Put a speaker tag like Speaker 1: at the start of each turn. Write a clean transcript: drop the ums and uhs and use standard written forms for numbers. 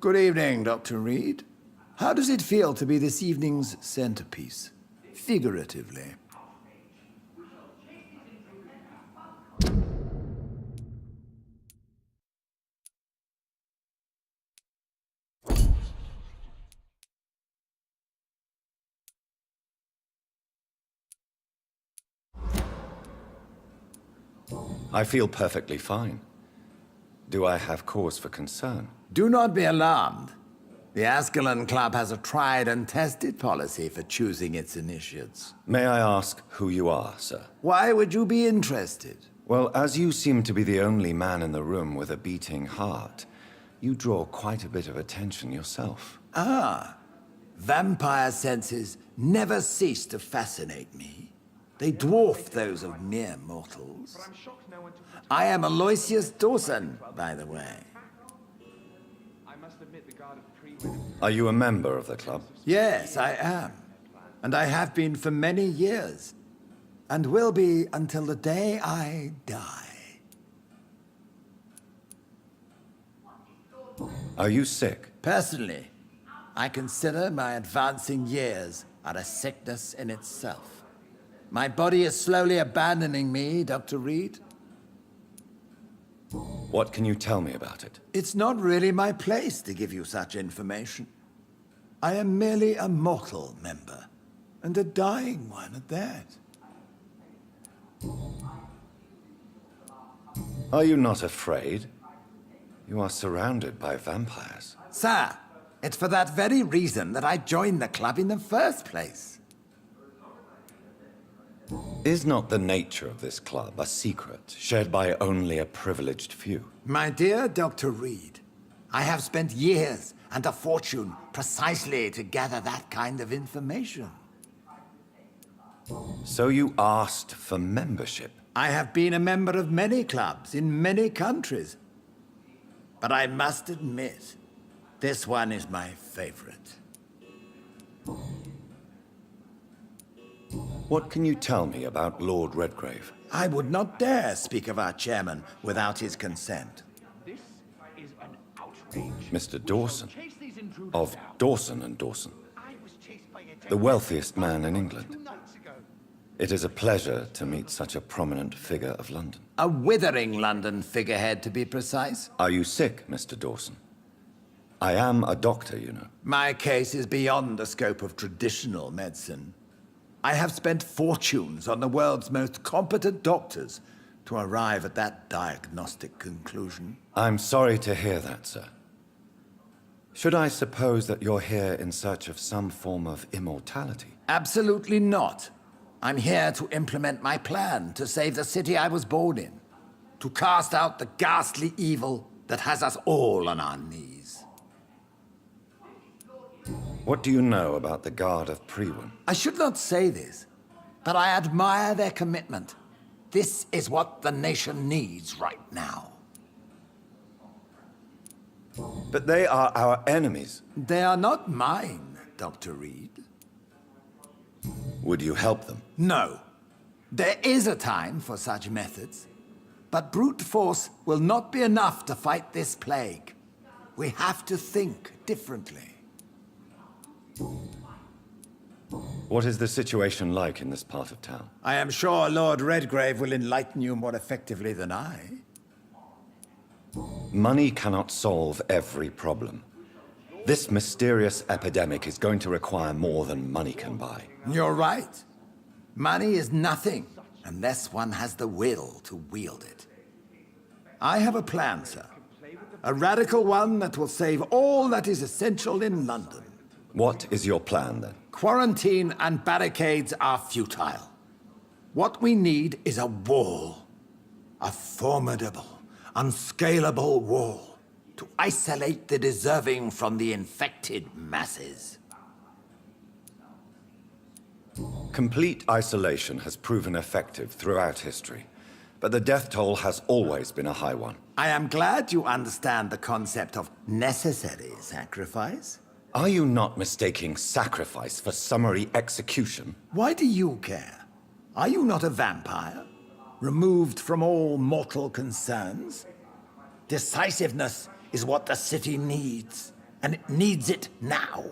Speaker 1: Good evening, Dr. Reed. How does it feel to be this evening's centerpiece, figuratively?
Speaker 2: I feel perfectly fine. Do I have cause for concern?
Speaker 1: Do not be alarmed. The Ascalon Club has a tried and tested policy for choosing its initiates.
Speaker 2: May I ask who you are, sir?
Speaker 1: Why would you be interested?
Speaker 2: Well, as you seem to be the only man in the room with a beating heart, you draw quite a bit of attention yourself.
Speaker 1: Ah, vampire senses never cease to fascinate me. They dwarf those of mere mortals. I am Aloysiou Dawson, by the way.
Speaker 2: Are you a member of the club?
Speaker 1: Yes, I am. And I have been for many years. And will be until the day I die.
Speaker 2: Are you sick?
Speaker 1: Personally, I consider my advancing years are a sickness in itself. My body is slowly abandoning me, Dr. Reed.
Speaker 2: What can you tell me about it?
Speaker 1: It's not really my place to give you such information. I am merely a mortal member, and a dying one at that.
Speaker 2: Are you not afraid? You are surrounded by vampires.
Speaker 1: Sir, it's for that very reason that I joined the club in the first place.
Speaker 2: Is not the nature of this club a secret, shared by only a privileged few?
Speaker 1: My dear Dr. Reed, I have spent years and a fortune precisely to gather that kind of information.
Speaker 2: So you asked for membership?
Speaker 1: I have been a member of many clubs in many countries. But I must admit, this one is my favorite.
Speaker 2: What can you tell me about Lord Redgrave?
Speaker 1: I would not dare speak of our chairman without his consent.
Speaker 3: This is an outrage.
Speaker 2: Mr. Dawson,
Speaker 3: Chase these intruders
Speaker 2: of
Speaker 3: down.
Speaker 2: Dawson and Dawson,
Speaker 3: I was chased by a
Speaker 2: the wealthiest man in England.
Speaker 3: 2 nights ago.
Speaker 2: It is a pleasure to meet such a prominent figure of London.
Speaker 1: A withering London figurehead, to be precise.
Speaker 2: Are you sick, Mr. Dawson? I am a doctor, you know.
Speaker 1: My case is beyond the scope of traditional medicine. I have spent fortunes on the world's most competent doctors to arrive at that diagnostic conclusion.
Speaker 2: I'm sorry to hear that, sir. Should I suppose that you're here in search of some form of immortality?
Speaker 1: Absolutely not. I'm here to implement my plan to save the city I was born in, to cast out the ghastly evil that has us all on our knees.
Speaker 2: What do you know about the Guard of Priwen?
Speaker 1: I should not say this, but I admire their commitment. This is what the nation needs right now.
Speaker 2: But they are our enemies.
Speaker 1: They are not mine, Dr. Reed.
Speaker 2: Would you help them?
Speaker 1: No. There is a time for such methods. But brute force will not be enough to fight this plague. We have to think differently.
Speaker 2: What is the situation like in this part of town?
Speaker 1: I am sure Lord Redgrave will enlighten you more effectively than I.
Speaker 2: Money cannot solve every problem. This mysterious epidemic is going to require more than money can buy.
Speaker 1: You're right. Money is nothing unless one has the will to wield it. I have a plan, sir. A radical one that will save all that is essential in London.
Speaker 2: What is your plan, then?
Speaker 1: Quarantine and barricades are futile. What we need is a wall. A formidable, unscalable wall to isolate the deserving from the infected masses.
Speaker 2: Complete isolation has proven effective throughout history, but the death toll has always been a high one.
Speaker 1: I am glad you understand the concept of necessary sacrifice.
Speaker 2: Are you not mistaking sacrifice for summary execution?
Speaker 1: Why do you care? Are you not a vampire? Removed from all mortal concerns? Decisiveness is what the city needs, and it needs it now.